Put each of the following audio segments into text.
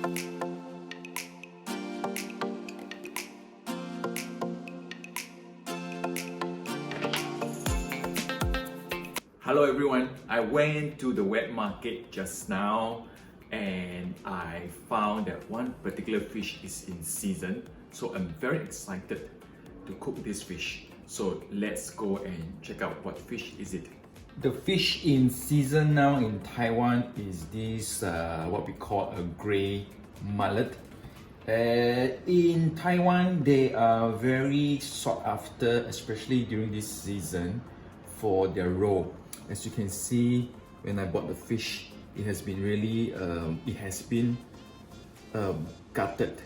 Hello everyone, I went to the wet market just now and I found that one particular fish is in season, so I'm very excited to cook this fish. So let's go and check out what fish is it. The fish in season now in Taiwan is this what we call a gray mullet. In Taiwan, they are very sought after, especially during this season, for their roe. As you can see, when I bought the fish, it has been really, gutted,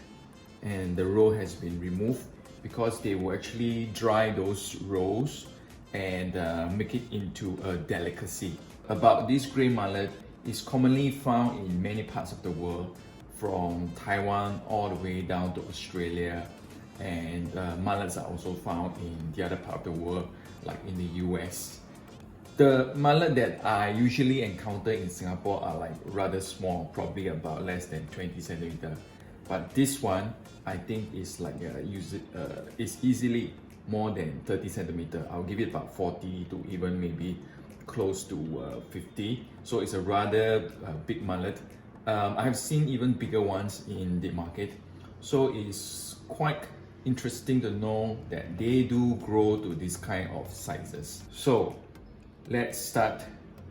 and the roe has been removed because they will actually dry those roes and make it into a delicacy. About this gray mullet, is commonly found in many parts of the world, from Taiwan all the way down to Australia, and mullets are also found in the other part of the world, like in the US. The mullet that I usually encounter in Singapore are like rather small, probably about less than 20 centimeter. But this one, I think is like is easily more than 30 centimeter. I'll give it about 40 to even maybe close to 50. So it's a rather big mullet. I have seen even bigger ones in the market. So it's quite interesting to know that they do grow to this kind of sizes. So let's start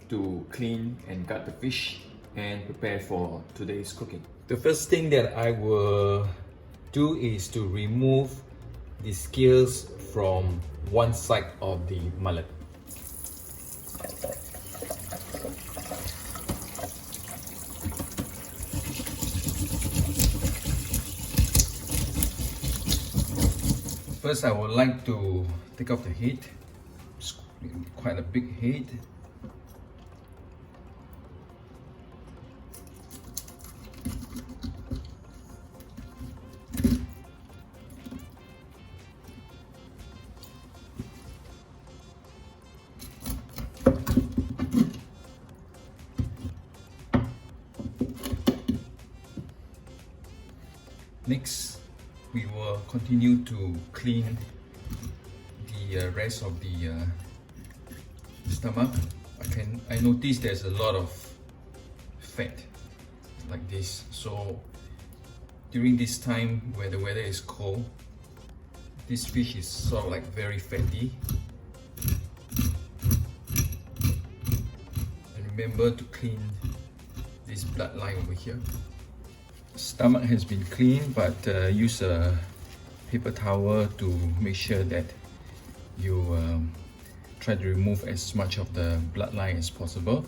to clean and gut the fish and prepare for today's cooking. The first thing that I will do is to remove the scales from one side of the mullet. First, I would like to take off the head. It's quite a big head. Next, we will continue to clean the rest of the stomach. I noticed there's a lot of fat like this. So during this time where the weather is cold, this fish is sort of like very fatty. And remember to clean this bloodline over here. Stomach has been cleaned, but use a paper towel to make sure that you try to remove as much of the bloodline as possible.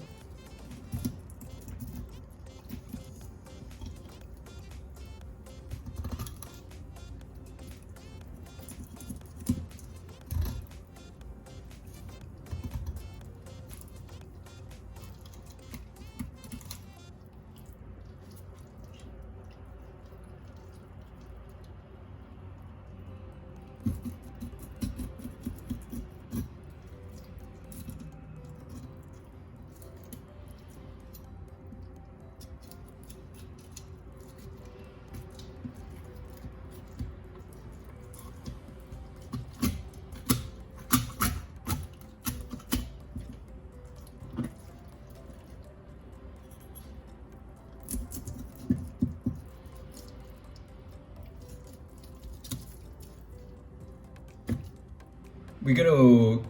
We're gonna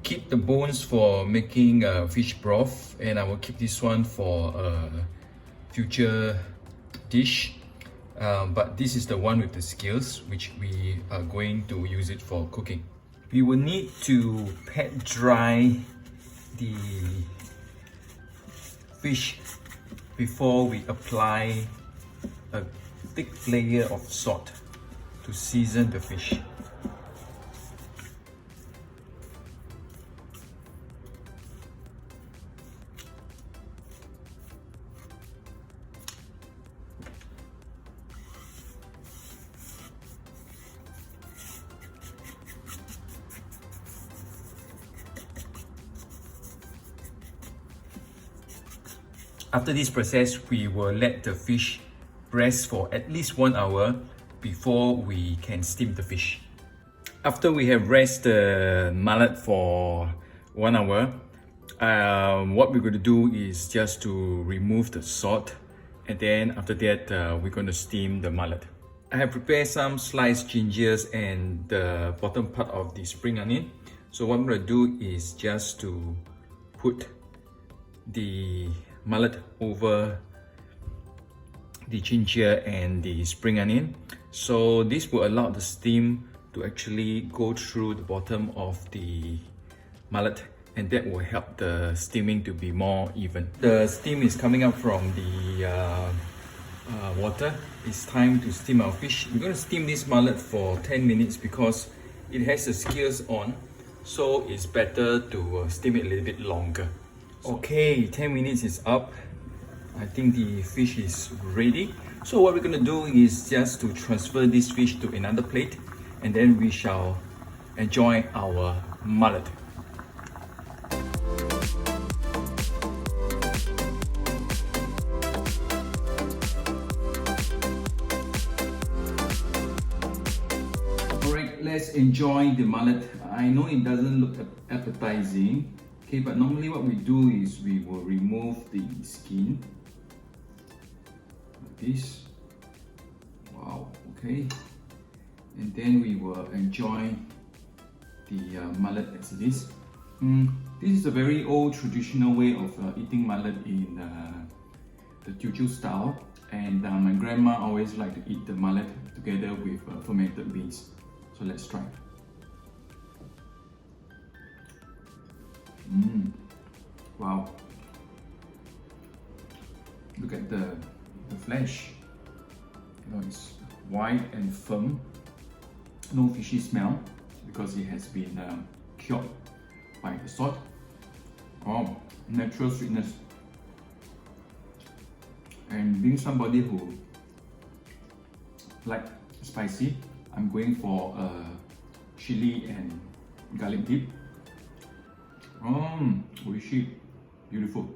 keep the bones for making fish broth, and I will keep this one for a future dish. But this is the one with the scales, which we are going to use it for cooking. We will need to pat dry the fish before we apply a thick layer of salt to season the fish. After this process, we will let the fish rest for at least 1 hour before we can steam the fish. After we have rested the mullet for 1 hour, what we're going to do is just to remove the salt, and then after that we're going to steam the mullet. I have prepared some sliced gingers and the bottom part of the spring onion. So what I'm going to do is just to put the mullet over the ginger and the spring onion. So this will allow the steam to actually go through the bottom of the mullet, and that will help the steaming to be more even. The steam is coming up from the water. It's time to steam our fish. We're going to steam this mullet for 10 minutes because it has the skewers on, so it's better to steam it a little bit longer. Okay, 10 minutes is up. I think the fish is ready. So what we're going to do is just to transfer this fish to another plate, and then we shall enjoy our mullet. Alright, let's enjoy the mullet. I know it doesn't look appetizing, okay, but normally what we do is we will remove the skin like this. Wow, okay. And then we will enjoy the mullet as it is. This is a very old traditional way of eating mullet in the Teochew style, and my grandma always liked to eat the mullet together with fermented beans. So let's try. Wow, look at the flesh. You know, it's white and firm. No fishy smell because it has been cured by the salt. Oh, natural sweetness. And being somebody who like spicy, I'm going for chili and garlic dip. Oishi, beautiful.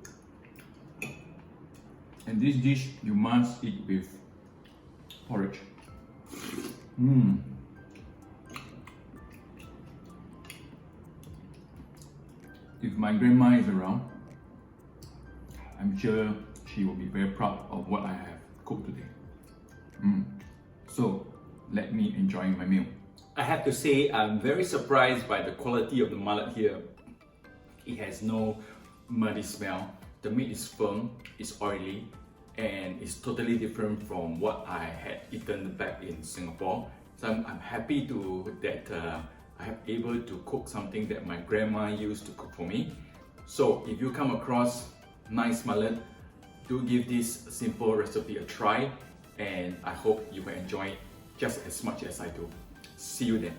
And this dish you must eat with porridge. If my grandma is around, I'm sure she will be very proud of what I have cooked today. So let me enjoy my meal. I have to say I'm very surprised by the quality of the mullet here. It has no muddy smell. The meat is firm, it's oily, and it's totally different from what I had eaten back in Singapore. So I'm happy that I have able to cook something that my grandma used to cook for me. So if you come across nice mullet, do give this simple recipe a try, and I hope you will enjoy it just as much as I do. See you then.